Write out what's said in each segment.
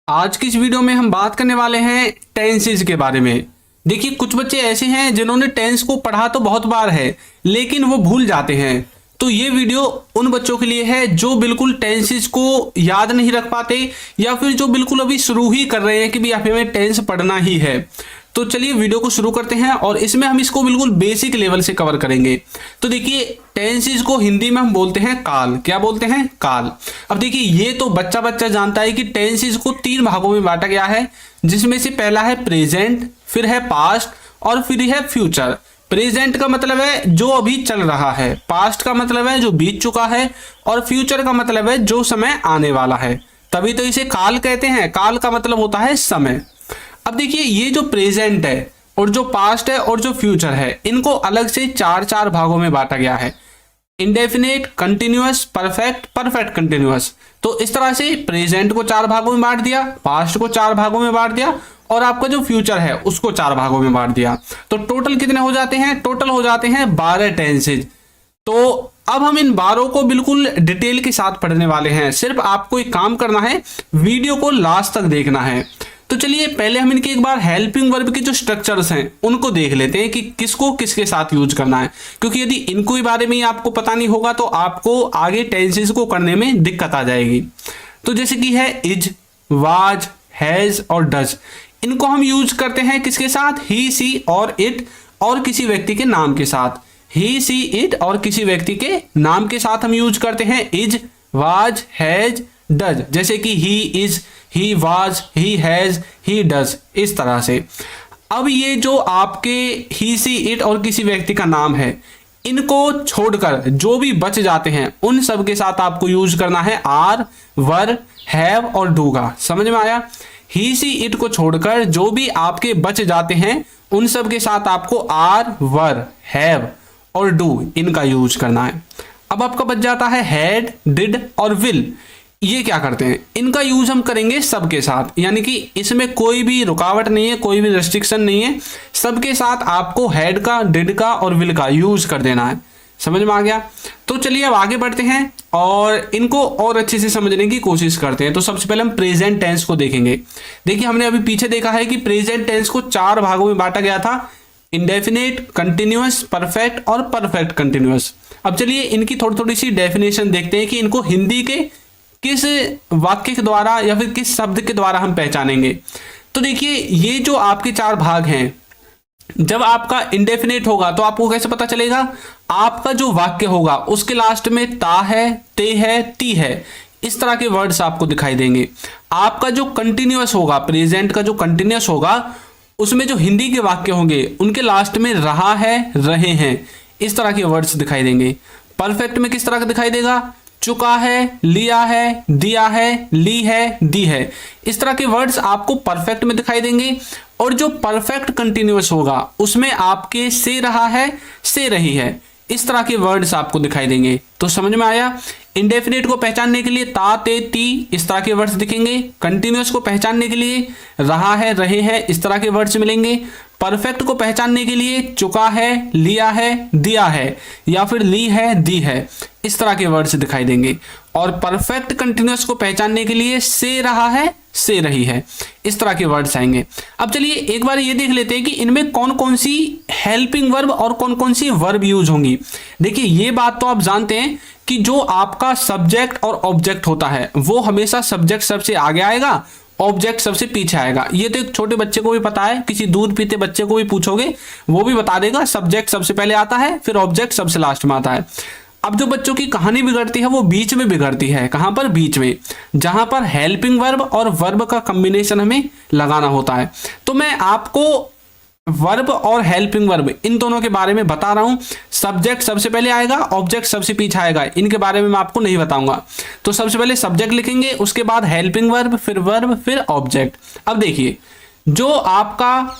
आज की इस वीडियो में हम बात करने वाले हैं टेंसेस के बारे में। देखिए, कुछ बच्चे ऐसे हैं जिन्होंने टेंस को पढ़ा तो बहुत बार है लेकिन वो भूल जाते हैं। तो ये वीडियो उन बच्चों के लिए है जो बिल्कुल टेंसेस को याद नहीं रख पाते या फिर जो बिल्कुल अभी शुरू ही कर रहे हैं कि भी हमें टेंस पढ़ना ही है। तो चलिए वीडियो को शुरू करते हैं और इसमें हम इसको बिल्कुल बेसिक लेवल से कवर करेंगे। तो देखिए, टेंसेस को हिंदी में हम बोलते हैं काल। क्या बोलते हैं? काल। अब देखिए, ये तो बच्चा बच्चा जानता है कि टेंसेस को 3 भागों में बांटा गया है, जिसमें से पहला है प्रेजेंट, फिर है पास्ट और फिर है फ्यूचर। प्रेजेंट का मतलब है जो अभी चल रहा है, पास्ट का मतलब है जो बीत चुका है और फ्यूचर का मतलब है जो समय आने वाला है। तभी तो इसे काल कहते हैं। काल का मतलब होता है समय। अब देखिए, ये जो प्रेजेंट है और जो पास्ट है और जो फ्यूचर है, इनको अलग से 4 भागों में बांटा गया है। Indefinite, continuous, perfect, perfect continuous. तो इस तरह से प्रेजेंट को 4 भागों में बांट दिया, पास्ट को 4 भागों में बांट दिया और आपका जो फ्यूचर है उसको 4 भागों में बांट दिया। तो टोटल कितने हो जाते हैं? टोटल हो जाते हैं 12 टेंसेज। तो अब हम इन 12 को बिल्कुल डिटेल के साथ पढ़ने वाले हैं। सिर्फ आपको एक काम करना है, वीडियो को लास्ट तक देखना है। तो चलिए पहले हम इनके एक बार हेल्पिंग वर्ब के जो स्ट्रक्चर्स हैं उनको देख लेते हैं कि किसको किसके साथ यूज करना है, क्योंकि यदि इनको बारे में ही आपको पता नहीं होगा तो आपको आगे टेंसेस को करने में दिक्कत आ जाएगी। तो जैसे कि है इज, वाज, हैज और डज। इनको हम यूज करते हैं किसके साथ? ही, सी और इट और किसी व्यक्ति के नाम के साथ। ही, सी, इट और किसी व्यक्ति के नाम के साथ हम यूज करते हैं इज, वाज, हैज, डज। जैसे कि he is, he was, he has, he does, इस तरह से। अब ये जो आपके ही, सी, इट और किसी व्यक्ति का नाम है, इनको छोड़कर जो भी बच जाते हैं उन सब के साथ आपको यूज करना है आर, वर, हैव और डू का। समझ में आया? ही, सी, इट को छोड़कर जो भी आपके बच जाते हैं उन सब के साथ आपको आर, वर, हैव और डू इनका यूज करना है। अब आपका बच जाता है हैड, डिड और विल। ये क्या करते हैं? इनका यूज हम करेंगे सबके साथ, यानी कि इसमें कोई भी रुकावट नहीं है, कोई भी रेस्ट्रिक्शन नहीं है। सबके साथ आपको हैड का, डिड का और विल का यूज कर देना है। समझ में आ गया? तो चलिए अब आगे बढ़ते हैं और इनको और अच्छे से समझने की कोशिश करते हैं। तो सबसे पहले हम प्रेजेंट टेंस को देखेंगे। देखिए, हमने अभी पीछे देखा है कि प्रेजेंट टेंस को 4 भागों में बांटा गया था, इंडेफिनेट, कंटिन्यूअस, परफेक्ट और परफेक्ट कंटिन्यूअस। अब चलिए इनकी थोड़ी थोड़ी सी डेफिनेशन देखते हैं कि इनको हिंदी के किस वाक्य के द्वारा या फिर किस शब्द के द्वारा हम पहचानेंगे। तो देखिए, ये जो आपके 4 भाग हैं, जब आपका इंडेफिनेट होगा तो आपको कैसे पता चलेगा? आपका जो वाक्य होगा उसके लास्ट में ता है, ते है, ती है, इस तरह के वर्ड्स आपको दिखाई देंगे। आपका जो कंटिन्यूअस होगा, प्रेजेंट का जो कंटिन्यूअस होगा, उसमें जो हिंदी के वाक्य होंगे उनके लास्ट में रहा है, रहे हैं, इस तरह के वर्ड्स दिखाई देंगे। परफेक्ट में किस तरह का दिखाई देगा? चुका है, लिया है, दिया है, ली है, दी है, इस तरह के वर्ड्स आपको परफेक्ट में दिखाई देंगे। और जो परफेक्ट कंटिन्यूअस होगा उसमें आपके से रहा है, से रही है, इस तरह के वर्ड्स आपको दिखाई देंगे। तो समझ में आया? इंडेफिनेट को पहचानने के लिए ता, ते, ती इस तरह के वर्ड्स दिखेंगे। कंटिन्यूअस को पहचानने के लिए रहा है, रहे हैं, इस तरह के वर्ड्स मिलेंगे। परफेक्ट को पहचानने के लिए चुका है, लिया है, दिया है या फिर ली है, दी है, इस तरह के वर्ड्स दिखाई देंगे। और परफेक्ट कंटिन्यूअस को पहचानने के लिए से रहा है, से रही है, इस तरह के वर्ड्स आएंगे। अब चलिए एक बार ये देख लेते हैं कि इनमें कौन कौन सी हेल्पिंग वर्ब और कौन कौन सी वर्ब यूज होंगी। देखिए, ये बात तो आप जानते हैं कि जो आपका सब्जेक्ट और ऑब्जेक्ट होता है वो हमेशा सब्जेक्ट सबसे आगे आएगा, ऑब्जेक्ट सबसे पीछे आएगा। ये तो एक छोटे बच्चे को भी पता है, किसी दूध पीते बच्चे को भी पूछोगे वो भी बता देगा, सब्जेक्ट सबसे पहले आता है, फिर ऑब्जेक्ट सबसे लास्ट में आता है। अब जो बच्चों की कहानी बिगड़ती है वो बीच में बिगड़ती है। कहां पर? बीच में, जहां पर हेल्पिंग वर्ब और वर्ब का कॉम्बिनेशन हमें लगाना होता है। तो मैं आपको वर्ब और हेल्पिंग वर्ब इन दोनों के बारे में बता रहा हूं। सब्जेक्ट सबसे पहले आएगा, ऑब्जेक्ट सबसे पीछे आएगा, इनके बारे में मैं आपको नहीं बताऊंगा। तो सबसे पहले सब्जेक्ट लिखेंगे, उसके बाद हेल्पिंग वर्ब, फिर वर्ब, फिर ऑब्जेक्ट। अब देखिए, जो आपका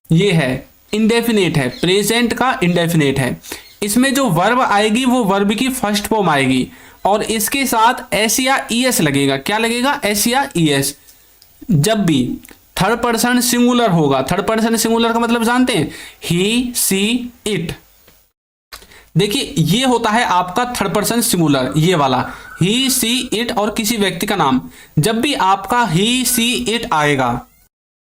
ये है इंडेफिनेट है, प्रेजेंट का इंडेफिनेट है, इसमें जो वर्ब आएगी वो वर्ब की फर्स्ट फॉर्म आएगी और इसके साथ एस या ईएस लगेगा। क्या लगेगा? एस या ईएस। जब भी थर्ड पर्सन सिंगुलर होगा, थर्ड पर्सन सिंगुलर का मतलब जानते हैं? ही, सी, इट। देखिए, ये होता है आपका थर्ड पर्सन सिंगुलर, ये वाला। ही सी इट और किसी व्यक्ति का नाम, जब भी आपका ही सी इट आएगा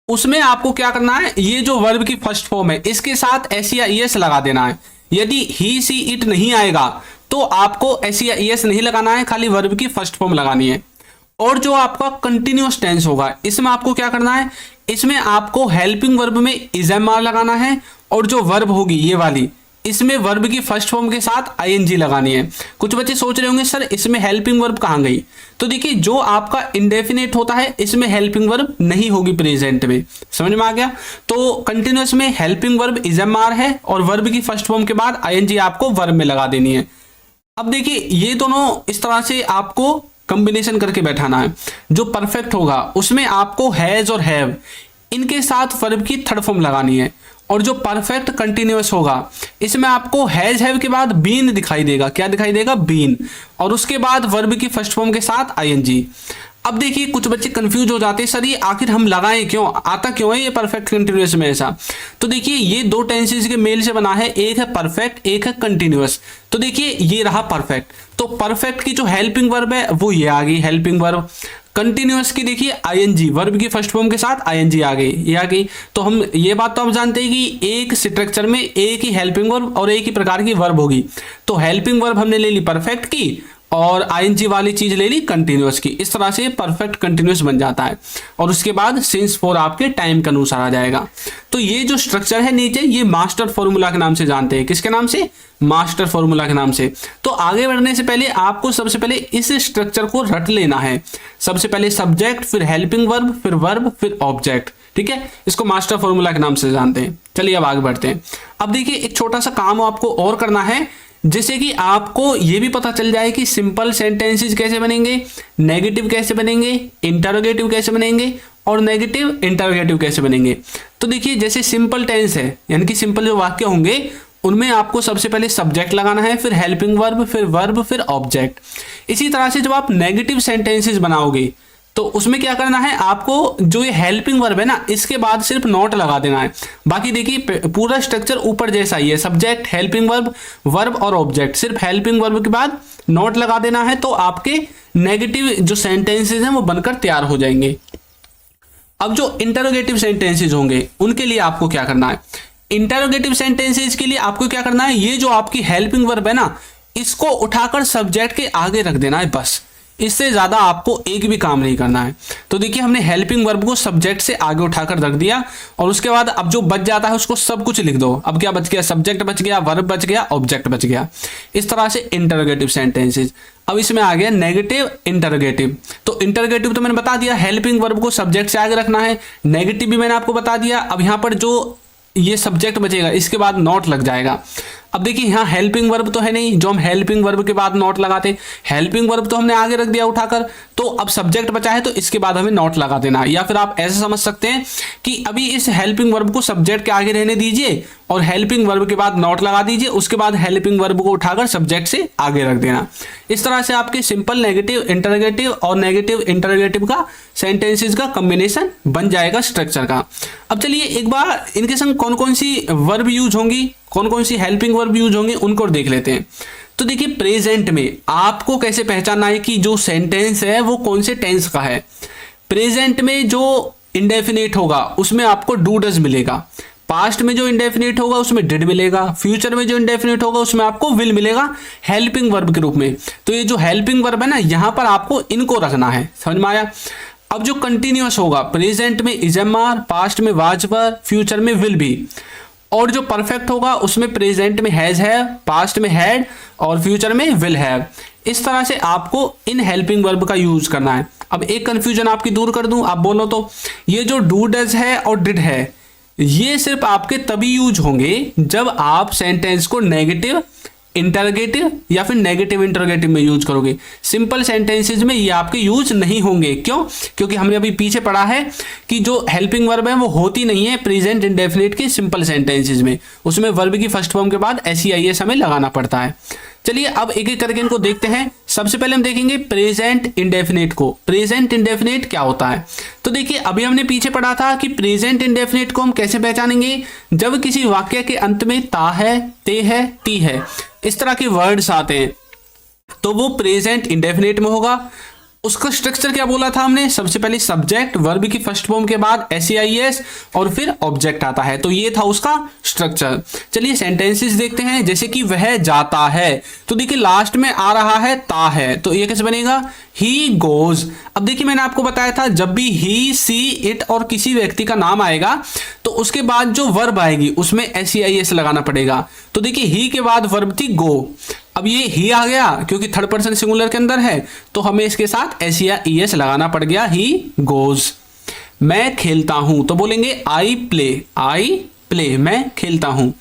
उसमें आपको क्या करना है, ये जो वर्ब की फर्स्ट फॉर्म है इसके साथ एस या ई एस लगा देना है। यदि ही सी इट नहीं आएगा तो आपको एस या ई एस नहीं लगाना है, खाली वर्ब की फर्स्ट फॉर्म लगानी है। और जो आपका कंटिन्यूअस टेंस होगा इसमें आपको क्या करना है, इसमें आपको हेल्पिंग वर्ब में इज एम आर लगाना है, और जो वर्ब होगी ये वाली इसमें वर्ब की फर्स्ट फॉर्म के साथ आईएनजी लगानी है। कुछ बच्चे सोच रहे होंगे सर इसमें हेल्पिंग वर्ब कहाँ गई, तो देखिए जो आपका इंडेफिनिट होता है इसमें हेल्पिंग वर्ब नहीं होगी प्रेजेंट में, समझ में आ गया। तो कंटिन्यूअस में helping verb is am are है और वर्ब की फर्स्ट फॉर्म के बाद आईएनजी आपको वर्ब में लगा देनी है। अब देखिए ये दोनों इस तरह से आपको कॉम्बिनेशन करके बैठाना है। जो परफेक्ट होगा उसमें आपको हैज और हैव इनके साथ वर्ब की थर्ड फॉर्म लगानी है, और जो परफेक्ट कंटिन्यूअस होगा इसमें आपको हैज हैव के बाद बीन दिखाई देगा, क्या दिखाई देगा, बीन, और उसके बाद वर्ब की फर्स्ट फॉर्म के साथ आईएनजी। अब देखिए कुछ बच्चे कंफ्यूज हो जाते हैं सर ये आखिर हम लगाएं क्यों, आता क्यों है ये परफेक्ट कंटिन्यूअस में ऐसा। तो देखिए ये दो टेंसेस के मेल से बना है, एक है परफेक्ट एक है कंटिन्यूअस। तो देखिए ये रहा परफेक्ट, तो परफेक्ट की जो हेल्पिंग वर्ब है वो ये आ गई हेल्पिंग वर्ब। कंटिन्यूअस की देखिए आईएनजी वर्ब की फर्स्ट फॉर्म के साथ आईएनजी आ गई, ये आ गई। तो हम ये बात तो आप जानते हैं कि एक स्ट्रक्चर में एक ही हेल्पिंग वर्ब और एक ही प्रकार की वर्ब होगी। तो हेल्पिंग वर्ब हमने ले ली परफेक्ट की और आईएनजी वाली चीज ले ली कंटिन्यूअस की। इस तरह से परफेक्ट कंटिन्यूअस बन जाता है, और उसके बाद सिंस फॉर आपके टाइम के अनुसार आ जाएगा। तो ये जो स्ट्रक्चर है नीचे ये मास्टर फॉर्मूला के नाम से जानते हैं, किसके नाम से, मास्टर फॉर्मूला के नाम से। तो आगे बढ़ने से पहले आपको सबसे पहले इस स्ट्रक्चर को रट लेना है। सबसे पहले सब्जेक्ट, फिर हेल्पिंग वर्ब, फिर वर्ब, फिर ऑब्जेक्ट, ठीक है। इसको मास्टर फॉर्मूला के नाम से जानते हैं। चलिए अब आगे बढ़ते हैं। अब देखिए एक छोटा सा काम आपको और करना है, जैसे कि आपको ये भी पता चल जाए कि सिंपल सेंटेंसेस कैसे बनेंगे, नेगेटिव कैसे बनेंगे, इंटरोगेटिव कैसे बनेंगे और नेगेटिव इंटरोगेटिव कैसे बनेंगे। तो देखिए जैसे सिंपल टेंस है यानी कि सिंपल जो वाक्य होंगे उनमें आपको सबसे पहले सब्जेक्ट लगाना है, फिर हेल्पिंग वर्ब, फिर वर्ब, फिर ऑब्जेक्ट। इसी तरह से जब आप नेगेटिव सेंटेंसेस बनाओगे तो उसमें क्या करना है, आपको जो ये हेल्पिंग वर्ब है ना इसके बाद सिर्फ नॉट लगा देना है। बाकी देखिए पूरा स्ट्रक्चर ऊपर जैसा ही है, सब्जेक्ट, हेल्पिंग वर्ब, वर्ब और ऑब्जेक्ट। सिर्फ हेल्पिंग वर्ब के बाद नॉट लगा देना है, तो आपके नेगेटिव जो सेंटेंसेस हैं वो बनकर तैयार हो जाएंगे। अब जो इंटरोगेटिव सेंटेंसेस होंगे उनके लिए आपको क्या करना है, इंटरोगेटिव सेंटेंसेस के लिए आपको क्या करना है, ये जो आपकी हेल्पिंग वर्ब है ना इसको उठाकर सब्जेक्ट के आगे रख देना है, बस। इससे ज्यादा आपको एक भी काम नहीं करना है। तो देखिए हमने हेल्पिंग वर्ब को सब्जेक्ट से आगे उठाकर रख दिया, और उसके बाद अब जो बच जाता है उसको सब कुछ लिख दो। अब क्या बच गया, सब्जेक्ट बच गया, वर्ब बच गया, ऑब्जेक्ट बच गया। इस तरह से इंटरोगेटिव सेंटेंसेस। अब इसमें आ गया नेगेटिव इंटरोगेटिव। तो इंटरोगेटिव तो मैंने बता दिया, हेल्पिंग वर्ब को सब्जेक्ट से आगे रखना है। नेगेटिव भी मैंने आपको बता दिया। अब यहाँ पर जो ये सब्जेक्ट बचेगा इसके बाद नॉट लग जाएगा। अब देखिए यहाँ हेल्पिंग वर्ब तो है नहीं जो हम हेल्पिंग वर्ब के बाद नॉट लगाते, हेल्पिंग वर्ब तो हमने आगे रख दिया उठाकर, तो अब सब्जेक्ट बचा है तो इसके बाद हमें नॉट लगा देना है। या फिर आप ऐसे समझ सकते हैं कि अभी इस हेल्पिंग वर्ब को सब्जेक्ट के आगे रहने दीजिए और हेल्पिंग वर्ब के बाद नॉट लगा दीजिए, उसके बाद हेल्पिंग वर्ब को उठाकर सब्जेक्ट से आगे रख देना। इस तरह से आपके सिंपल नेगेटिव इंटरोगेटिव और नेगेटिव इंटरोगेटिव का सेंटेंसेस का कॉम्बिनेशन बन जाएगा स्ट्रक्चर का। अब चलिए एक बार इनके संग कौन कौन सी वर्ब यूज होंगी, कौन कौन सी हेल्पिंग वर्ब यूज होंगे उनको देख लेते हैं। तो देखिए प्रेजेंट में आपको कैसे पहचानना है कि जो सेंटेंस है वो कौन से टेंस का है। प्रेजेंट में जो इंडेफिनिट होगा उसमें आपको डू डज मिलेगा, पास्ट में जो इंडेफिनिट होगा उसमें डिड मिलेगा, फ्यूचर में जो इंडेफिनिट होगा उसमें आपको विल मिलेगा हेल्पिंग वर्ब के रूप में। तो ये जो हेल्पिंग वर्ब है ना यहां पर आपको इनको रखना है, समझ में आया। अब जो कंटिन्यूअस होगा प्रेजेंट में इज एम आर, पास्ट में वाज वर, फ्यूचर में विल बी, और जो परफेक्ट होगा उसमें प्रेजेंट में हैज है, पास्ट में हैड और फ्यूचर में विल हैव। इस तरह से आपको इन हेल्पिंग वर्ब का यूज करना है। अब एक कंफ्यूजन आपकी दूर कर दूं, आप बोलो तो ये जो डू डज है और डिड है ये सिर्फ आपके तभी यूज होंगे जब आप सेंटेंस को नेगेटिव इंटरोगेटिव या फिर नेगेटिव इंटरोगेटिव में यूज करोगे। सिंपल सेंटेंसेज में ये आपके यूज नहीं होंगे। क्यों? क्योंकि हमने अभी पीछे पढ़ा है कि जो हेल्पिंग वर्ब है वो होती नहीं है प्रेजेंट इंडेफिनिट के सिंपल सेंटेंसेज में, उसमें वर्ब की फर्स्ट फॉर्म के बाद एस हमें लगाना पड़ता है। चलिए अब एक एक करके इनको देखते हैं। सबसे पहले हम देखेंगे प्रेजेंट इंडेफिनिट को। प्रेजेंट इंडेफिनिट क्या होता है? तो देखिए अभी हमने पीछे पढ़ा था कि प्रेजेंट इंडेफिनिट को हम कैसे पहचानेंगे, जब किसी वाक्य के अंत में ता है, ते है, ती है, इस तरह के वर्ड्स आते हैं तो तो वो प्रेजेंट इंडेफिनिट में होगा। उसका स्ट्रक्चर क्या बोला था हमने, सबसे पहले सब्जेक्ट वर्ब की फर्स्ट फॉर्म के बाद SEIS और फिर ऑब्जेक्ट आता है, तो ये था उसका स्ट्रक्चर। चलिए सेंटेंसेस देखते हैं। जैसे कि वह जाता है, तो देखिए लास्ट में आ रहा है ता है, तो ये कैसे बनेगा, ही गोज। अब देखिए मैंने आपको बताया था जब भी ही, सी, इट और किसी व्यक्ति का नाम आएगा तो उसके बाद जो वर्ब आएगी उसमें SEIS लगाना पड़ेगा। तो देखिए ही के बाद वर्ब थी गो, अब ये ही आ गया क्योंकि थर्ड पर्सन सिंगुलर के अंदर है तो हमें इसके साथ SEIS लगाना पड़ गया, ही गोज। मैं खेलता हूं, तो बोलेंगे आई प्ले, मैं खेलता हूं।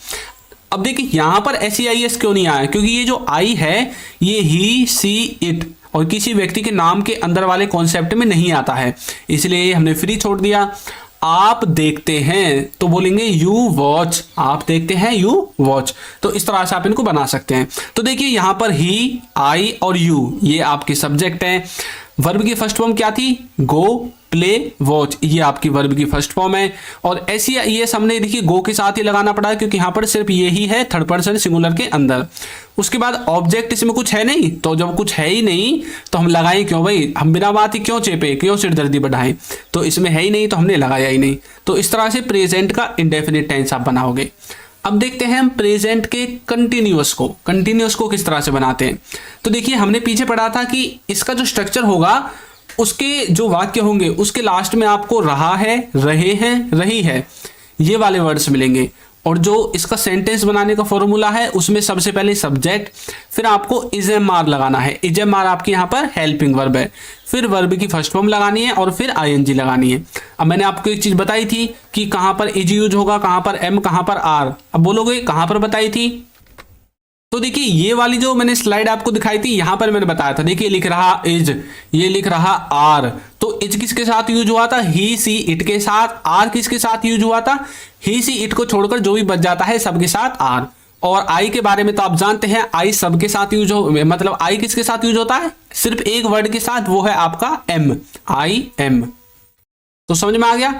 अब देखिए यहां पर SEIS क्यों नहीं आया, क्योंकि ये जो आई है ये ही, सी, इट और किसी व्यक्ति के नाम के अंदर वाले कॉन्सेप्ट में नहीं आता है, इसलिए हमने फ्री छोड़ दिया। आप देखते हैं, तो बोलेंगे यू वॉच, आप देखते हैं यू वॉच। तो इस तरह से आप इनको बना सकते हैं। तो देखिए यहां पर ही, आई और यू ये आपके सब्जेक्ट हैं। वर्ब की फर्स्ट फॉर्म क्या थी, गो, प्ले, वॉच, ये आपकी वर्ब की फर्स्ट फॉर्म है। और SEIS हमने देखिए गो के साथ ही लगाना पड़ा क्योंकि यहां पर सिर्फ ये ही है थर्ड पर्सन सिंगुलर के अंदर। उसके बाद ऑब्जेक्ट इसमें कुछ है नहीं, तो जब कुछ है ही नहीं तो हम लगाएं क्यों भाई, हम बिना बात ही क्यों चेपे, क्यों सिरदर्दी बढ़ाएं, तो इसमें है ही नहीं तो हमने लगाया ही नहीं। तो इस तरह से प्रेजेंट का इंडेफिनिट टेंस आप बनाओगे। अब देखते हैं हम प्रेजेंट के कंटिन्यूअस को किस तरह से बनाते हैं। तो देखिए हमने पीछे पढ़ा था कि इसका जो स्ट्रक्चर होगा उसके जो वाक्य होंगे उसके लास्ट में आपको रहा है, रहे हैं, रही है ये वाले वर्ड्स मिलेंगे। और जो इसका सेंटेंस बनाने का फॉर्मूला है उसमें सबसे पहले सब्जेक्ट, फिर आपको इजएमआर लगाना है। इजएमआर आपकी यहाँ पर हेल्पिंग वर्ब है, फिर वर्ब की फर्स्ट फॉर्म लगानी है और फिर ING लगानी है। अब मैंने आपको एक चीज बताई थी कि कहां पर इज यूज होगा, कहां पर एम, कहां पर आर। अब बोलोगे कहां पर बताई थी, तो देखिए ये वाली जो मैंने स्लाइड आपको दिखाई थी यहां पर मैंने बताया था। देखिए लिख रहा इज, ये लिख रहा आर, तो इज किसके साथ यूज हुआ था, ही, सी, इट के साथ। आर किसके साथ यूज हुआ था, ही, सी, इट को छोड़कर जो भी बच जाता है सबके साथ आर। और आई के बारे में तो आप जानते हैं आई सबके साथ यूज हो, मतलब आई किसके साथ यूज होता है, सिर्फ एक वर्ड के साथ, वो है आपका एम, IM। तो समझ में आ गया।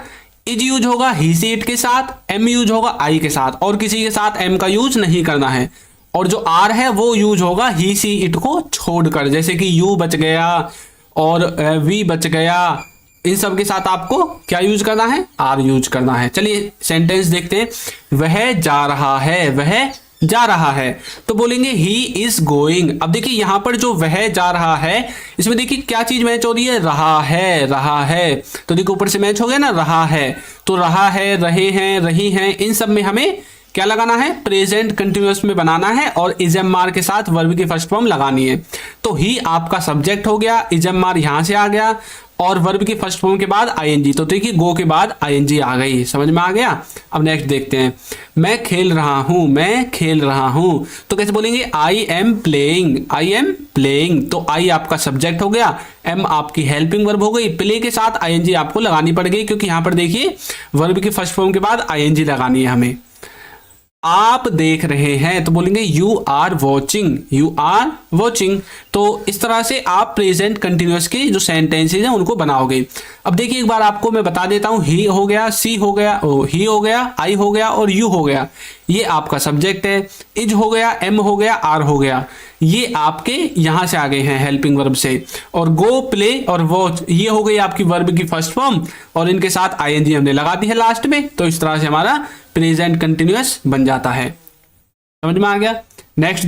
इज यूज होगा ही, सी, इट के साथ, एम यूज होगा आई के साथ, और किसी के साथ एम का यूज नहीं करना है। और जो आर है वो यूज होगा ही, सी, इट को छोड़कर, जैसे कि यू बच गया और वी बच गया, इन सब के साथ आपको क्या यूज करना है, आर यूज करना है। चलिए सेंटेंस देखते हैं। वह जा रहा है, वह जा रहा है, तो बोलेंगे ही इज गोइंग। अब देखिए यहां पर जो वह जा रहा है इसमें देखिए क्या चीज मैच हो रही है, रहा है, तो देखिए ऊपर से मैच हो गया ना, रहा है, तो रहा है, रहे हैं, रही हैं, इन सब में हमें क्या लगाना है, प्रेजेंट कंटिन्यूअस में बनाना है और इजएमआर के साथ वर्ब की फर्स्ट फॉर्म लगानी है। तो ही आपका सब्जेक्ट हो गया, इजएमआर यहां से आ गया और वर्ब की फर्स्ट फॉर्म के बाद ING, तो देखिए गो के बाद ING आ गई, समझ में आ गया। अब नेक्स्ट देखते हैं। मैं खेल रहा हूं, तो कैसे बोलेंगे, I am playing, तो I आपका सब्जेक्ट हो गया, M आपकी हेल्पिंग वर्ब हो गई, प्ले के साथ ING आपको लगानी पड़ गई क्योंकि यहां पर देखिए वर्ब की फर्स्ट फॉर्म के बाद ING लगानी है हमें। आप देख रहे हैं, तो बोलेंगे यू आर वॉचिंग। तो इस तरह से आप प्रेजेंट कंटिन्यूअस के जो सेंटेंसेज हैं उनको बनाओगे। अब देखिए एक बार आपको मैं बता देता हूं, ही हो गया, सी हो गया, ही हो गया, आई हो गया और यू हो गया, ये आपका सब्जेक्ट है। इज हो गया, एम हो गया, आर हो गया, ये आपके यहां से आ गए हैं हेल्पिंग वर्ब से। और गो, प्ले और वॉच ये हो गई आपकी वर्ब की फर्स्ट फॉर्म और इनके साथ ING हमने लगा दी है लास्ट में। तो इस तरह से हमारा प्रेजेंट कंटिन्यूअस बन जाता है, समझ में आ गया। नेक्स्ट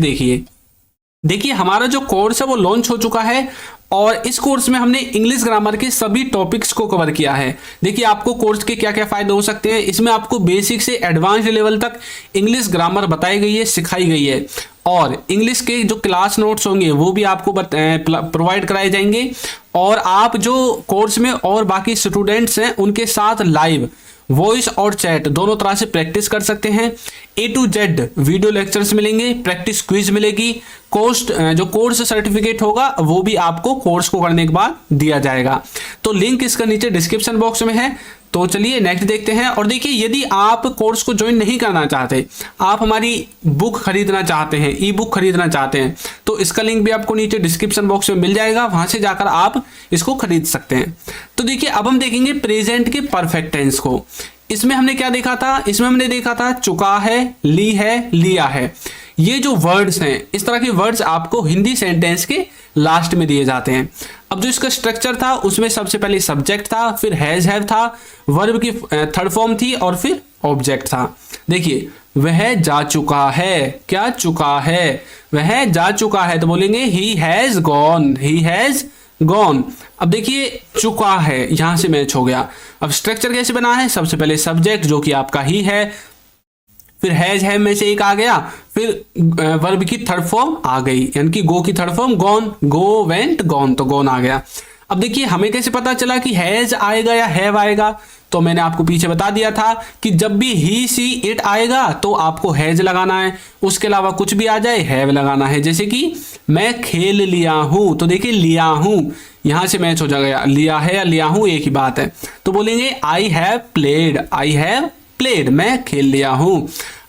देखिए हमारा जो कोर्स है वो लॉन्च हो चुका है और इस कोर्स में हमने इंग्लिश ग्रामर के सभी टॉपिक्स को कवर किया है। देखिए आपको कोर्स के क्या क्या फायदे हो सकते हैं, इसमें आपको बेसिक से एडवांस लेवल तक इंग्लिश ग्रामर बताई गई है, सिखाई गई है और इंग्लिश के जो क्लास नोट्स होंगे वो भी आपको प्रोवाइड कराए जाएंगे। और आप जो कोर्स में और बाकी स्टूडेंट्स हैं उनके साथ लाइव वॉइस और चैट दोनों तरह से प्रैक्टिस कर सकते हैं। A to Z video lectures मिलेंगे, प्रैक्टिस क्विज मिलेगी, जो कोर्स सर्टिफिकेट होगा वो भी आपको कोर्स को करने के बाद दिया जाएगा। तो लिंक इसका नीचे डिस्क्रिप्शन बॉक्स में है। तो चलिए नेक्स्ट देखते हैं। और देखिए यदि आप कोर्स को ज्वाइन नहीं करना चाहते, आप हमारी बुक खरीदना चाहते हैं, ई बुक खरीदना चाहते हैं, तो इसका लिंक भी आपको नीचे डिस्क्रिप्शन बॉक्स में मिल जाएगा, वहां से जाकर आप इसको खरीद सकते हैं। तो देखिए अब हम देखेंगे प्रेजेंट के परफेक्ट टेंस को। इसमें हमने क्या देखा था, इसमें हमने देखा था चुका है, ली है, लिया है। ये जो वर्ड्स हैं, इस तरह के वर्ड्स आपको हिंदी सेंटेंस के लास्ट में दिए जाते हैं। अब जो इसका स्ट्रक्चर था उसमें सबसे पहले सब्जेक्ट था, फिर हैज हैव था, वर्ब की थर्ड फॉर्म थी और फिर ऑब्जेक्ट था। देखिए वह जा चुका है, क्या चुका है, वह जा चुका है तो बोलेंगे he has gone, he has gone. अब देखिए चुका है यहां से मैच हो गया। अब स्ट्रक्चर कैसे बना है, सबसे पहले सब्जेक्ट जो कि आपका ही है, फिर हैज है में से एक आ गया, फिर वर्ब की थर्ड फॉर्म आ गई, यानी कि गो की third form gone, go went gone, तो गॉन आ गया। अब देखिए हमें कैसे पता चला कि हैज आएगा या हैव आएगा, तो मैंने आपको पीछे बता दिया था कि जब भी ही सी इट आएगा तो आपको हैज लगाना है, उसके अलावा कुछ भी आ जाए हैव लगाना है। जैसे कि मैं खेल लिया हूं, तो देखिए लिया हूं यहां से मैच हो जाएगा, लिया है या लिया हूं एक ही बात है। तो बोलेंगे I have played, I have played, मैं खेल लिया हूं।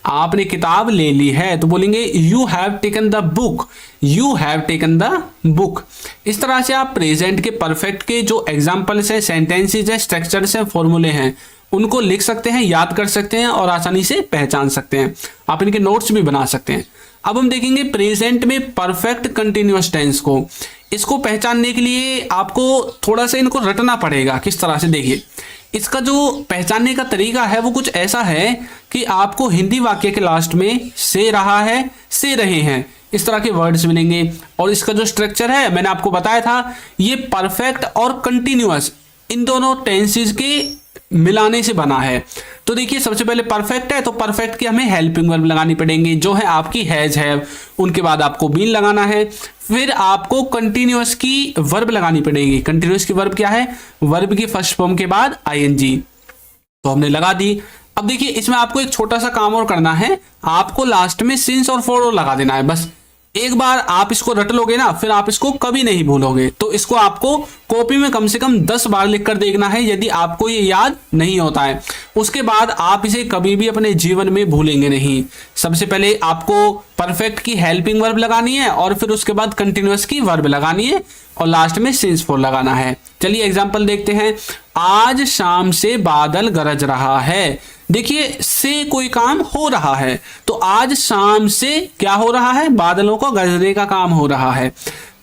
आपने किताब ले ली है तो बोलेंगे you have taken the book, you have taken the book. इस तरह से आप प्रेजेंट के परफेक्ट के जो एग्जाम्पल्स है, सेंटेंसेज है, स्ट्रक्चर्स है, फॉर्मूले हैं, उनको लिख सकते हैं, याद कर सकते हैं और आसानी से पहचान सकते हैं। आप इनके नोट्स भी बना सकते हैं। अब हम देखेंगे प्रेजेंट में परफेक्ट कंटिन्यूअस टेंस को। इसको पहचानने के लिए आपको थोड़ा सा इनको रटना पड़ेगा। किस तरह से, देखिए इसका जो पहचानने का तरीका है वो कुछ ऐसा है कि आपको हिंदी वाक्य के लास्ट में से रहा है, से रहे हैं, इस तरह के वर्ड्स मिलेंगे। और इसका जो स्ट्रक्चर है मैंने आपको बताया था, ये परफेक्ट और कंटिन्यूअस इन दोनों टेंसेस के मिलाने से बना है। तो देखिए सबसे पहले परफेक्ट है तो परफेक्ट की हमें हेल्पिंग वर्ब लगानी पड़ेंगे जो है आपकी हैज हैव, उनके बाद आपको बीन लगाना है, फिर आपको कंटिन्यूअस की वर्ब लगानी पड़ेगी। कंटिन्यूअस की वर्ब क्या है, वर्ब की फर्स्ट फॉर्म के बाद आईएनजी, तो हमने लगा दी। अब देखिए इसमें आपको एक छोटा सा काम और करना है, आपको लास्ट में सिंस और फॉर और लगा देना है। बस एक बार आप इसको रट लोगे ना, फिर आप इसको कभी नहीं भूलोगे। तो इसको आपको कॉपी में कम से कम 10 बार लिख कर देखना है यदि आपको ये याद नहीं होता है। उसके बाद आप इसे कभी भी अपने जीवन में भूलेंगे नहीं। सबसे पहले आपको परफेक्ट की हेल्पिंग वर्ब लगानी है और फिर उसके बाद कंटिन्यूअस की वर्ब लगानी है और लास्ट में सिंस फॉर लगाना है। चलिए एग्जाम्पल देखते हैं। आज शाम से बादल गरज रहा है। देखिए से कोई काम हो रहा है, तो आज शाम से क्या हो रहा है, बादलों को गरजने का काम हो रहा है।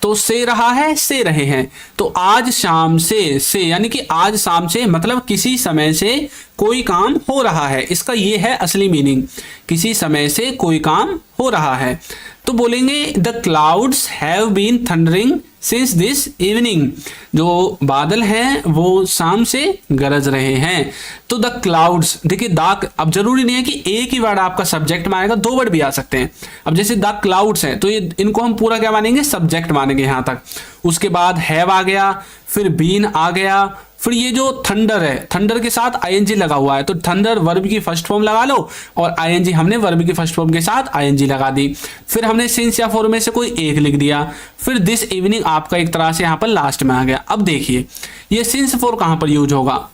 तो से रहा है, से रहे हैं, तो आज शाम से यानी कि आज शाम से मतलब किसी समय से कोई काम हो रहा है। इसका ये है असली मीनिंग, किसी समय से कोई काम हो रहा है। तो बोलेंगे the clouds have been thundering since this evening. जो बादल हैं वो शाम से गरज रहे हैं। तो द क्लाउड्स, देखिए द, अब जरूरी नहीं है कि एक ही वर्ड आपका सब्जेक्ट में आएगा, 2 वर्ड भी आ सकते हैं। अब जैसे द क्लाउड्स हैं तो ये इनको हम पूरा क्या मानेंगे, सब्जेक्ट मानेंगे यहां तक। उसके बाद हैव आ गया, फिर बीन आ गया, फिर ये जो थंडर है, थंडर के साथ आईएनजी लगा हुआ है, तो थंडर वर्ब की फर्स्ट फॉर्म लगा लो और आईएनजी हमने वर्ब की फर्स्ट फॉर्म के साथ आईएनजी लगा दी। फिर हमने सिंस या फॉर में से कोई एक लिख दिया। फिर दिस इवनिंग आपका एक तरह से यहाँ पर लास्ट में आ गया। अब देखिए ये सिंस फॉर कहाँ पर यूज होगा,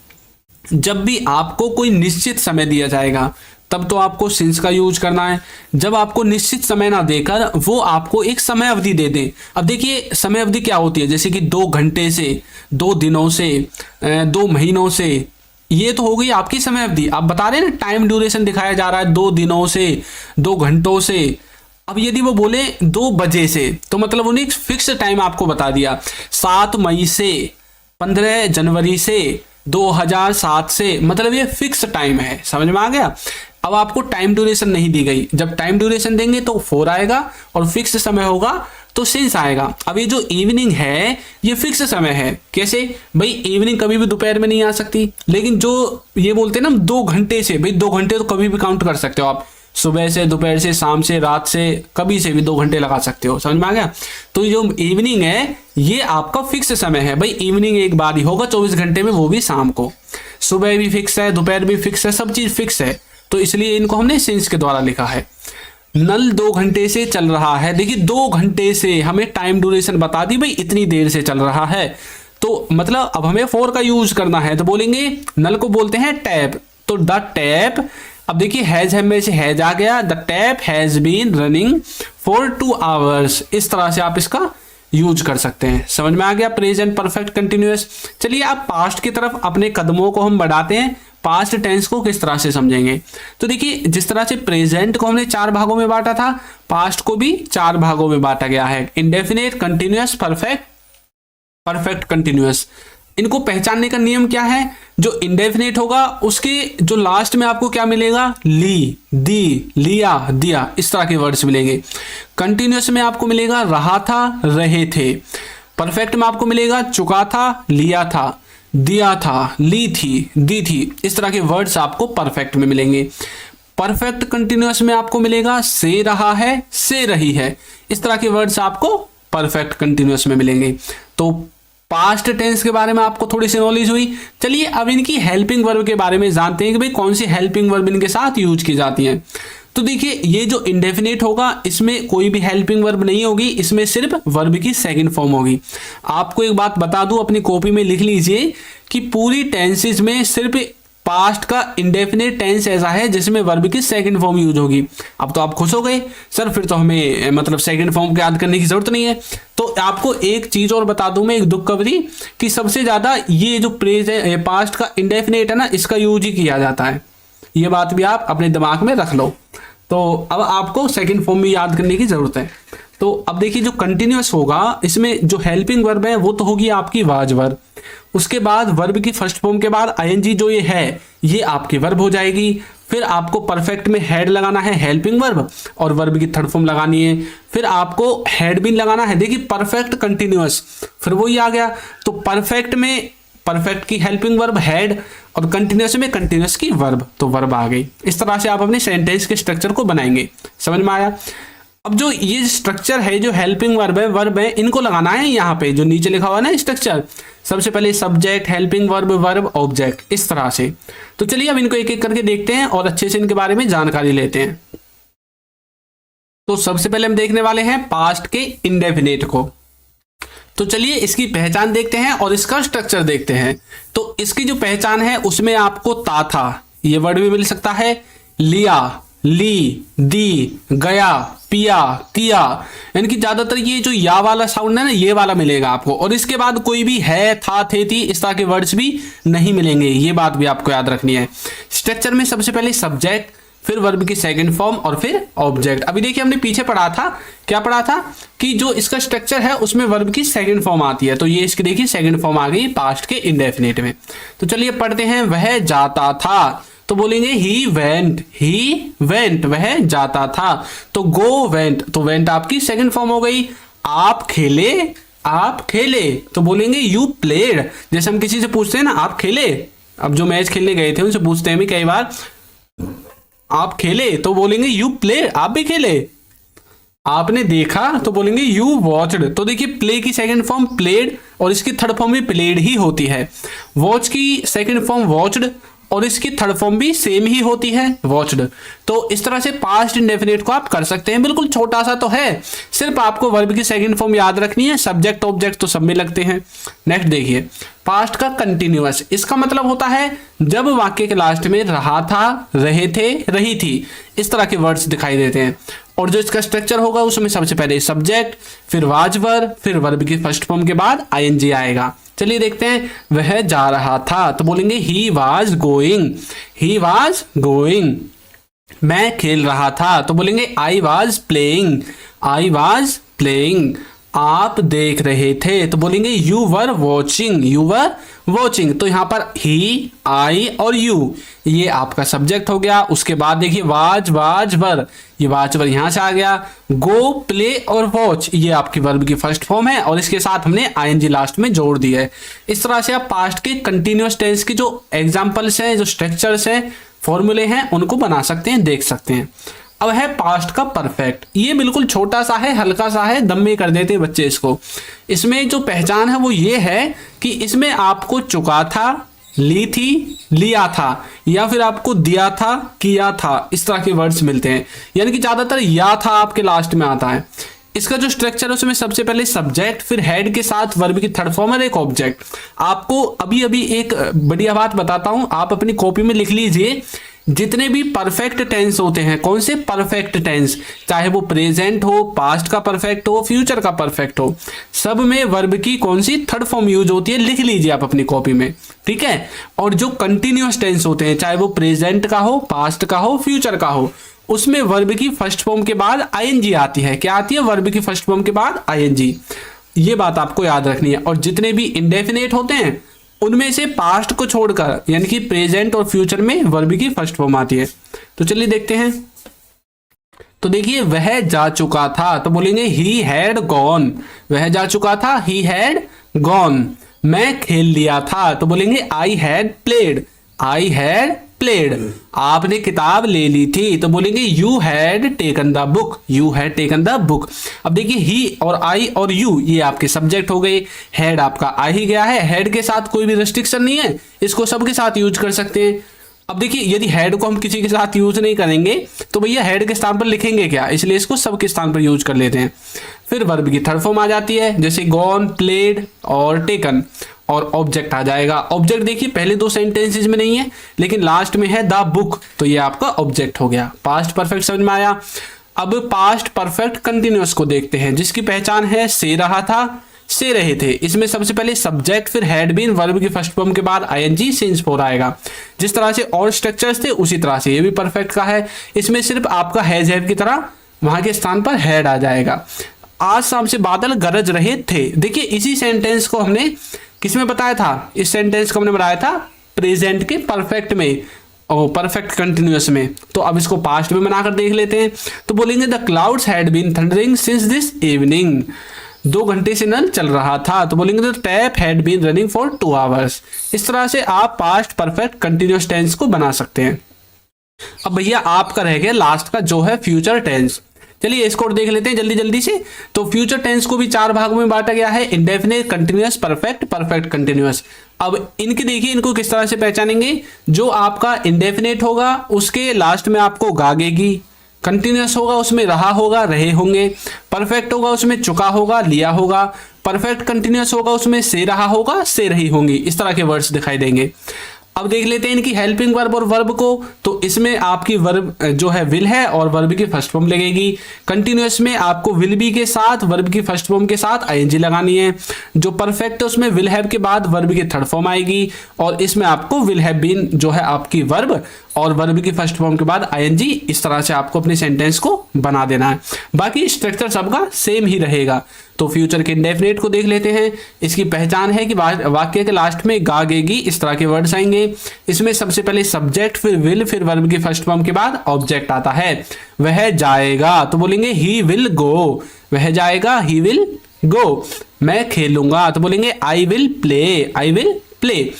जब भी आपको कोई निश्चित समय दिया जाएगा तब तो आपको सिंस का यूज करना है। जब आपको निश्चित समय ना देकर वो आपको एक समय अवधि दे दें। अब देखिए समय अवधि क्या होती है, जैसे कि 2 घंटे से, 2 दिनों से, 2 महीनों से, ये तो हो गई आपकी समय अवधि। आप बता रहे हैं ना टाइम ड्यूरेशन दिखाया जा रहा है 2 दिनों से, 2 घंटों से। अब यदि वो बोले 2 बजे से तो मतलब उन्हें फिक्स टाइम आपको बता दिया। 7 मई से, 15 जनवरी से, 2007 से, मतलब ये फिक्स टाइम है। समझ में आ गया। अब आपको टाइम ड्यूरेशन नहीं दी गई, जब टाइम ड्यूरेशन देंगे तो 4 आएगा और फिक्स समय होगा तो सिंस आएगा। अब ये जो इवनिंग है ये फिक्स समय है। कैसे भाई, इवनिंग कभी भी दोपहर में नहीं आ सकती, लेकिन जो ये बोलते हैं ना 2 घंटे से, भाई 2 घंटे तो कभी भी काउंट कर सकते हो आप, सुबह से, दोपहर से, शाम से, रात से, कभी से भी 2 घंटे लगा सकते हो। समझ में आ गया। तो जो इवनिंग है ये आपका फिक्स समय है। भाई इवनिंग एक बार ही होगा 24 घंटे में, वो भी शाम को। सुबह भी फिक्स है, दोपहर भी फिक्स है, सब चीज फिक्स है, तो इसलिए इनको हमने सिंस के द्वारा लिखा है। नल 2 घंटे से चल रहा है। देखिए 2 घंटे से हमें टाइम ड्यूरेशन बता दी, भाई इतनी देर से चल रहा है, तो मतलब अब हमें फॉर का यूज करना है। तो बोलेंगे नल को बोलते हैं टैप, तो द टैप। अब देखिए हैज में से हैज आ गया, the tap has been running for 2 hours. इस तरह से आप इसका यूज कर सकते हैं। समझ में आ गया प्रेजेंट परफेक्ट कंटिन्यूअस। चलिए आप पास्ट की तरफ अपने कदमों को हम बढ़ाते हैं। पास्ट टेंस को किस तरह से समझेंगे। तो देखिए, जिस तरह से प्रेजेंट को हमने 4 भागों में बांटा था, पास्ट को भी 4 भागों में बांटा गया है, indefinite, continuous, perfect, perfect continuous. इनको पहचानने का नियम क्या है, जो इंडेफिनिट होगा उसके जो लास्ट में आपको क्या मिलेगा, ली, दी, लिया, दिया, इस तरह के वर्ड्स मिलेंगे। कंटिन्यूअस में आपको मिलेगा रहा था, रहे थे। परफेक्ट में आपको मिलेगा चुका था, लिया था, दिया था, ली थी, दी थी, इस तरह के वर्ड्स आपको परफेक्ट में मिलेंगे। परफेक्ट कंटिन्यूअस में आपको मिलेगा से रहा है, से रही है, इस तरह के वर्ड्स आपको परफेक्ट कंटिन्यूअस में मिलेंगे। तो पास्ट टेंस के बारे में आपको थोड़ी सी नॉलेज हुई। चलिए अब इनकी हेल्पिंग वर्ब के बारे में जानते हैं कि भाई कौन सी हेल्पिंग वर्ब इनके साथ यूज की जाती हैं। तो देखिए, ये जो इंडेफिनिट होगा इसमें कोई भी हेल्पिंग वर्ब नहीं होगी, इसमें सिर्फ वर्ब की सेकंड फॉर्म होगी। आपको एक बात बता दूं, अपनी कॉपी में लिख लीजिए कि पूरी टेंसेज में सिर्फ पास्ट का इंडेफिनिट टेंस ऐसा है जिसमें वर्ब की सेकंड फॉर्म यूज होगी। अब तो आप खुश हो गए, सर फिर तो हमें मतलब सेकंड फॉर्म को याद करने की जरूरत नहीं है। तो आपको एक चीज और बता दूं मैं, एक दुख खबरी, कि सबसे ज्यादा ये जो पास्ट का इंडेफिनिट है ना, इसका यूज ही किया जाता है। ये बात भी आप अपने दिमाग में रख लो। तो अब आपको सेकंड फॉर्म भी याद करने की जरूरत है। तो अब देखिए, जो कंटिन्यूअस होगा इसमें जो हेल्पिंग वर्ब है वो तो होगी आपकी वाज वर्ब। उसके बाद वर्ब की फर्स्ट फॉर्म के बाद आईएनजी जो ये है, ये आपकी वर्ब हो जाएगी। फिर आपको परफेक्ट में हेड लगाना है, हेल्पिंग वर्ब, और वर्ब की थर्ड फॉर्म लगानी है। फिर आपको हेड भी लगाना है। देखिए, परफेक्ट कंटिन्यूअस, फिर वही आ गया। तो परफेक्ट में परफेक्ट की हेल्पिंग वर्ब हेड, और कंटिन्यूअस में कंटिन्यूअस की वर्ब, तो वर्ब आ गई। इस तरह से आप अपने सेंटेंस के स्ट्रक्चर को बनाएंगे। समझ में आया। अब जो ये स्ट्रक्चर है, जो हेल्पिंग वर्ब है, इनको लगाना है यहाँ पे जो नीचे लिखा हुआ है ना स्ट्रक्चर। सबसे पहले subject, helping verb, verb, object, इस तरह से। तो चलिए अब इनको एक एक करके देखते हैं और अच्छे से इनके बारे में जानकारी लेते हैं। तो सबसे पहले हम देखने वाले हैं पास्ट के इंडेफिनिट को। तो चलिए इसकी पहचान देखते हैं और इसका स्ट्रक्चर देखते हैं। तो इसकी जो पहचान है उसमें आपको ता था, ये वर्ड भी मिल सकता है, लिया, ली, दी, गया, पिया, किया, यानी कि ज्यादातर ये जो या वाला साउंड है ना, ये वाला मिलेगा आपको। और इसके बाद कोई भी है, था, थे, थी, इस तरह के वर्ड्स भी नहीं मिलेंगे। ये बात भी आपको याद रखनी है। स्ट्रक्चर में सबसे पहले सब्जेक्ट, फिर वर्ब की सेकंड फॉर्म, और फिर ऑब्जेक्ट। अभी देखिए, हमने पीछे पढ़ा था, क्या पढ़ा था कि जो इसका स्ट्रक्चर है उसमें वर्ब की सेकंड फॉर्म आती है। तो ये इसकी देखिए सेकंड फॉर्म आ गई पास्ट के इंडेफिनिट में। तो चलिए पढ़ते हैं। वह जाता था, तो बोलेंगे ही वेंट, वह जाता था। तो गो वेंट, तो वेंट आपकी सेकंड फॉर्म हो गई। आप खेले, तो बोलेंगे यू प्लेड। जैसे हम किसी से पूछते हैं ना, आप खेले, अब जो मैच खेलने गए थे उनसे पूछते हैं भी कई बार, आप खेले, तो बोलेंगे यू प्लेड, आप भी खेले। आपने देखा, तो बोलेंगे यू वॉच्ड। तो देखिए, प्ले की सेकंड फॉर्म प्लेड, और इसकी थर्ड फॉर्म भी प्लेड ही होती है। वॉच की सेकंड फॉर्म वॉच्ड, और इसकी थर्ड फॉर्म भी सेम ही होती है, वॉच्ड। तो इस तरह से पास्ट इंडेफिनिट को आप कर सकते हैं। बिल्कुल छोटा सा तो है, सिर्फ आपको वर्ब की सेकंड फॉर्म याद रखनी है। सब्जेक्ट ऑब्जेक्ट तो सब में लगते हैं। नेक्स्ट देखिए, पास्ट का कंटिन्यूअस, इसका मतलब होता है जब वाक्य के लास्ट में रहा था, रहे थे, रही थी, इस तरह के वर्ड्स दिखाई देते हैं। और जो इसका स्ट्रक्चर होगा उसमें सबसे पहले सब्जेक्ट, फिर वाज वर्ब, फिर वर्ब की फर्स्ट फॉर्म के बाद आईएनजी आएगा। चलिए देखते हैं। वह जा रहा था, तो बोलेंगे ही वाज गोइंग। मैं खेल रहा था, तो बोलेंगे आई वाज प्लेइंग। आप देख रहे थे, तो बोलेंगे यू वर वॉचिंग। तो यहाँ पर ही, आई और यू, ये आपका सब्जेक्ट हो गया। उसके बाद देखिए वाज वर, ये वाज वर यहाँ से आ गया। गो, प्ले और वॉच, ये आपकी वर्ब की फर्स्ट फॉर्म है, और इसके साथ हमने आईएनजी लास्ट में जोड़ दिया है। इस तरह से आप पास्ट के कंटिन्यूअस टेंस की जो एग्जाम्पल्स हैं, जो स्ट्रक्चर्स हैं, फॉर्मूले हैं, उनको बना सकते हैं, देख सकते हैं। अब है पास्ट का परफेक्ट। ये बिल्कुल छोटा सा है, हल्का सा है, दम में कर देते हैं बच्चे इसको। इसमें जो पहचान है वो ये है कि इसमें आपको चुका था, ली थी, लिया था, या फिर आपको दिया था, किया था, इस तरह के वर्ड्स मिलते हैं। यानी कि ज्यादातर या था आपके लास्ट में आता है। इसका जो स्ट्रक्चर है उसमें सबसे पहले सब्जेक्ट, फिर हेड के साथ वर्ब की थर्ड फॉर्म और एक ऑब्जेक्ट। आपको अभी एक बढ़िया बात बताता हूं, आप अपनी कॉपी में लिख लीजिए जितने भी परफेक्ट टेंस होते हैं, कौन से परफेक्ट टेंस, चाहे वो प्रेजेंट हो, पास्ट का परफेक्ट हो, फ्यूचर का परफेक्ट हो, सब में वर्ब की कौन सी थर्ड फॉर्म यूज होती है, लिख लीजिए आप अपनी कॉपी में, ठीक है। और जो कंटिन्यूअस टेंस होते हैं, चाहे वो प्रेजेंट का हो, पास्ट का हो, फ्यूचर का हो, उसमें वर्ब की फर्स्ट फॉर्म के बाद आईएनजी आती है। क्या आती है? वर्ब की फर्स्ट फॉर्म के बाद आईएनजी। ये बात आपको याद रखनी है। और जितने भी इंडेफिनेट होते हैं उनमें से पास्ट को छोड़कर, यानी कि प्रेजेंट और फ्यूचर में वर्ब की फर्स्ट फॉर्म आती है। तो चलिए देखते हैं। तो देखिए, वह जा चुका था, तो बोलेंगे ही हैड गॉन। वह जा चुका था, ही हैड गॉन। मैं खेल लिया था, तो बोलेंगे I had played. I had played. आपने किताब ले ली थी, तो बोलेंगे you had taken the book. You had taken the book. अब देखिए, ही और आई और यू ये आपके सब्जेक्ट हो गए, हैड आपका आ ही गया है। हैड के साथ कोई भी रेस्ट्रिक्शन नहीं है, इसको सबके साथ यूज कर सकते हैं। अब देखिए, यदि हेड को हम किसी के साथ यूज नहीं करेंगे तो भैया हेड के स्थान पर लिखेंगे क्या, इसलिए इसको सब के स्थान पर यूज कर लेते हैं। फिर वर्ब की थर्ड फॉर्म आ जाती है, जैसे गॉन, प्लेड और टेकन, और ऑब्जेक्ट आ जाएगा। ऑब्जेक्ट देखिए पहले दो सेंटेंसेज में नहीं है, लेकिन लास्ट में है द बुक, तो ये आपका ऑब्जेक्ट हो गया। पास्ट परफेक्ट समझ में आया। अब पास्ट परफेक्ट कंटिन्यूअस को देखते हैं, जिसकी पहचान है से रहा था, से रहे थे। इसमें सबसे पहले सब्जेक्ट, फिर हैड बीन, वर्ब की फर्स्ट फॉर्म के बाद आईएनजी सिंस फोर आएगा। जिस तरह से और स्ट्रक्चर्स थे उसी तरह से ये भी परफेक्ट का है। इसमें सिर्फ आपका हैज हैव की तरह वहां के स्थान पर हैड आ जाएगा। आज शाम से बादल गरज रहे थे। देखिए, इसी सेंटेंस को हमने किसमें बताया था? इस सेंटेंस को हमने बताया था प्रेजेंट के परफेक्ट में और परफेक्ट कंटिन्यूअस में। तो अब इसको पास्ट में बनाकर देख लेते हैं। तो बोलेंगे the clouds had been thundering since this evening. 2 घंटे से नल चल रहा था, तो बोलेंगे the tap had been running for 2 hours. इस तरह से आप पास्ट परफेक्ट कंटिन्यूअस टेंस को बना सकते हैं। अब भैया आपका रह गया लास्ट का, जो है फ्यूचर टेंस। चलिए इसको देख लेते हैं जल्दी जल्दी से। तो फ्यूचर टेंस को भी 4 भागों में बांटा गया है, indefinite, continuous, perfect, perfect continuous. अब इनके देखिए, इनको किस तरह से पहचानेंगे। जो आपका इंडेफिनिट होगा उसके लास्ट में आपको गागेगी, कंटिन्यूअस होगा उसमें रहा होगा, रहे होंगे, परफेक्ट होगा उसमें चुका होगा, लिया होगा, परफेक्ट कंटिन्यूअस होगा उसमें से रहा होगा, से रही होंगी। इस तरह के वर्ड्स दिखाई देंगे। अब देख लेते हैं इनकी हेल्पिंग वर्ब और वर्ब को। तो इसमें आपकी वर्ब जो है विल है और वर्ब की फर्स्ट फॉर्म लगेगी। कंटिन्यूअस में आपको विल बी के साथ वर्ब की फर्स्ट फॉर्म के साथ आईएनजी लगानी है। जो परफेक्ट है उसमें विल हैव के बाद वर्ब की थर्ड फॉर्म आएगी, और इसमें आपको विल हैव बीन जो है आपकी वर्ब और वर्ब की फर्स्ट फॉर्म के बाद आईएनजी। इस तरह से आपको अपने सेंटेंस को बना देना है। बाकी स्ट्रक्चर सबका सेम ही रहेगा। तो फ्यूचर के इंडेफिनिट को देख लेते हैं। इसकी पहचान है कि वाक्य के लास्ट में गागेगी, इस तरह के वर्ड्स आएंगे। इसमें सबसे पहले सब्जेक्ट, फिर विल, फिर वर्ब की फर्स्ट फॉर्म के बाद ऑब्जेक्ट आता है। वह जाएगा, तो बोलेंगे ही विल गो। वह जाएगा, ही विल गो। मैं खेलूंगा, तो बोलेंगे I will play. I will play.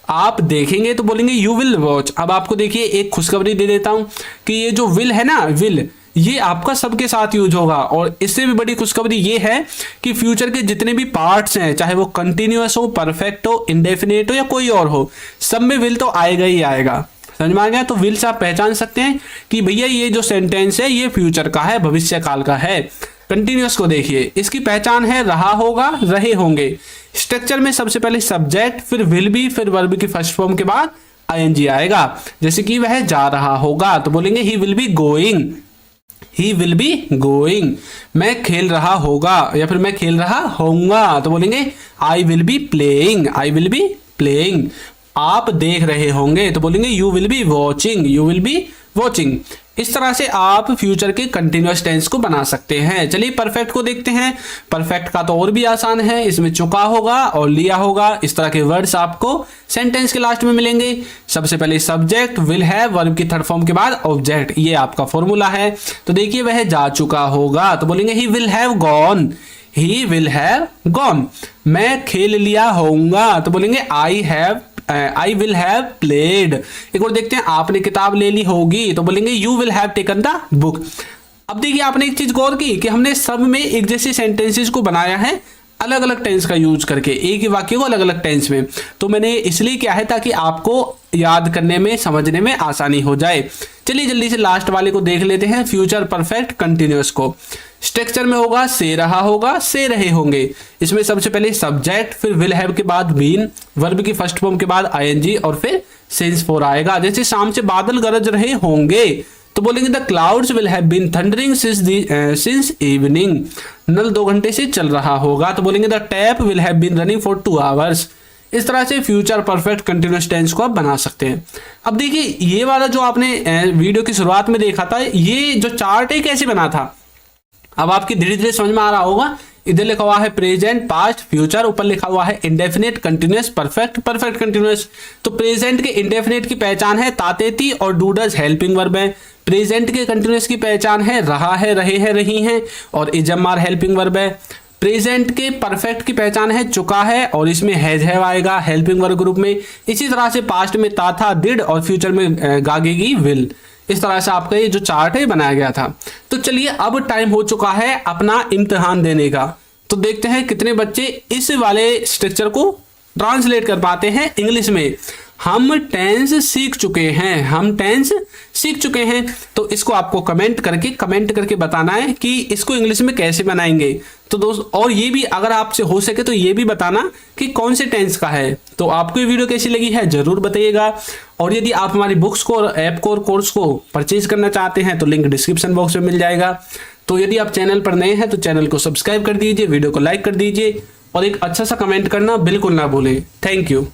आप देखेंगे तो बोलेंगे यू विल वॉच। अब आपको देखिए एक खुशखबरी दे देता हूं कि ये जो विल है ना, विल, ये आपका सबके साथ यूज होगा। और इससे भी बड़ी खुशखबरी ये है कि फ्यूचर के जितने भी पार्ट्स हैं, चाहे वो कंटिन्यूअस हो, परफेक्ट हो, इंडेफिनिट हो या कोई और हो, सब में विल तो आएगा ही आएगा। समझ में आ गया? तो विल से आप पहचान सकते हैं कि भैया ये जो सेंटेंस है ये फ्यूचर का है, भविष्य काल का है। कंटिन्यूअस को देखिए, इसकी पहचान है रहा होगा, रहे होंगे। स्ट्रक्चर में सबसे पहले सब्जेक्ट, फिर विल बी, फिर वर्ब की फर्स्ट फॉर्म के बाद आईएनजी आएगा। जैसे कि वह जा रहा होगा, तो बोलेंगे he will be going. He will be going. मैं खेल रहा होगा या फिर मैं खेल रहा होऊंगा, तो बोलेंगे I will be playing. I will be playing. आप देख रहे होंगे, तो बोलेंगे you will be watching. You will be watching. इस तरह से आप फ्यूचर के कंटिन्यूअस टेंस को बना सकते हैं। चलिए परफेक्ट को देखते हैं। परफेक्ट का तो और भी आसान है, इसमें चुका होगा और लिया होगा, इस तरह के वर्ड्स आपको सेंटेंस के लास्ट में मिलेंगे। सबसे पहले सब्जेक्ट, विल हैव, वर्ब की थर्ड फॉर्म के बाद ऑब्जेक्ट, ये आपका फॉर्मूला है। तो देखिए वह जा चुका होगा, तो बोलेंगे he will have gone. He will have gone. मैं खेल लिया होऊंगा, तो बोलेंगे आई विल हैव प्लेड। एक और देखते हैं, आपने किताब ले ली होगी, तो बोलेंगे you will have taken the book. अब देखिए आपने एक चीज गौर की कि हमने सब में एक जैसे सेंटेंसेस को बनाया है अलग अलग टेंस का यूज करके, एक ही वाक्य को अलग अलग टेंस में। तो मैंने इसलिए किया है ताकि आपको याद करने में, समझने में आसानी हो जाए। चलिए जल्दी से लास्ट वाले को देख लेते हैं, फ्यूचर परफेक्ट कंटिन्यूअस को। स्ट्रक्चर में होगा से रहा होगा, से रहे होंगे। इसमें सबसे पहले सब्जेक्ट, फिर विल हैव के बाद बीन, वर्ब की फर्स्ट फॉर्म के बाद आईएनजी और फिर सिंस फॉर आएगा, जैसे शाम से बादल गरज रहे होंगे तो बोलेंगे the clouds will have been thundering since evening, नल 2 घंटे से चल रहा होगा तो बोलेंगे the tap will have been running for 2 hours. इस तरह से फ्यूचर परफेक्ट कंटिन्यूअस टेंस को आप बना सकते हैं। अब देखिए ये वाला जो आपने वीडियो की शुरुआत में देखा था, ये जो चार्ट है कैसे बना था, अब आपकी धीरे धीरे समझ में आ रहा होगा। इधर लिखा हुआ है प्रेजेंट, पास्ट, फ्यूचर, ऊपर लिखा हुआ है indefinite, continuous, perfect, perfect continuous. तो प्रेजेंट के इंडेफिनिट की पहचान है तातेती और डू डज हेल्पिंग वर्ब है। प्रेजेंट के कंटिन्यूअस की पहचान है रहा है, रहे हैं, रही हैं और is am are helping verb है। प्रेजेंट के परफेक्ट की पहचान है चुका है और इसमें हैज हैव आएगा हेल्पिंग वर्ब ग्रुप में। इसी तरह से पास्ट में था था, डिड और फ्यूचर में गागेगी विल। इस तरह से आपका ये जो चार्ट है बनाया गया था। तो चलिए अब टाइम हो चुका है अपना इम्तिहान देने का। तो देखते हैं कितने बच्चे इस वाले स्ट्रक्चर को ट्रांसलेट कर पाते हैं इंग्लिश में। हम टेंस सीख चुके हैं, हम टेंस सीख चुके हैं। तो इसको आपको कमेंट करके बताना है कि इसको इंग्लिश में कैसे बनाएंगे। तो दोस्त और ये भी अगर आपसे हो सके तो ये भी बताना कि कौन से टेंस का है। तो आपको ये वीडियो कैसी लगी है जरूर बताइएगा। और यदि आप हमारी बुक्स को और ऐप को और कोर्स को परचेज करना चाहते हैं तो लिंक डिस्क्रिप्शन बॉक्स में मिल जाएगा। तो यदि आप चैनल पर नए हैं तो चैनल को सब्सक्राइब कर दीजिए, वीडियो को लाइक कर दीजिए और एक अच्छा सा कमेंट करना बिल्कुल ना भूलें। Thank you.